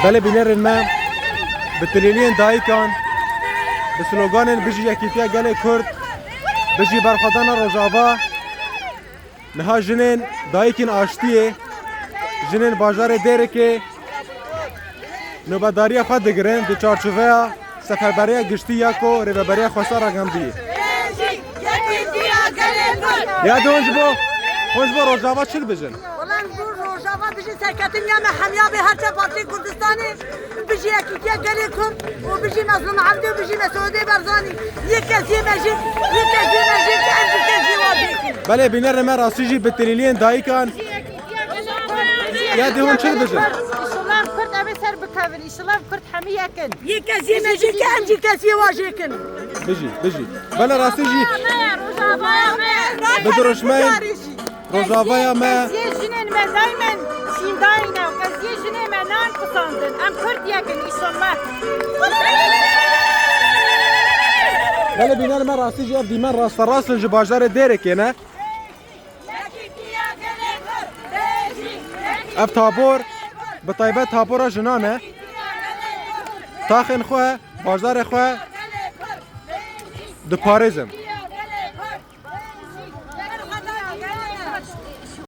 بله بینرن ما بتلیلین دایکان بسلوگانن بجی یکیتیا گله کرد بجی برخدان روزاوا نها جنین دایکین آشتیه جنین باجار دیره که نوبداری خود دگرن دو چارچوبه سفربری گشتی یکو ریبری خسارا گندی یا دونج بو روزاوا چل بجن والله روزاوا بجی سرکتیم یا محمیا به هر چه پارتی کردستانی بجی یکیتیا گله کرد و بجی مظلوم عبدی و بجی مسعودی برزانی یک کسی مجید که انجی کسی واجی بله بینر ما راسیجی بتلیلین دایکان یا دیون چل بجن İnşallah Kürt evi ser bikavir, inşallah Kürt hemi yakin. یک کسی مجید که انجی کسی واجی کن بجی بله راسیجی بدرشمین روزاوaya me Kaziye jinin me daymen şindayna, kaziye jinin me nan kusandın. Em Kürt yakin inşallah. bale biner me rasici ev dimen rasta rastın ji bajarê dereke ne ev tabor bi taybet tabora jinan e taxên xwe bajarê xwe diparêzin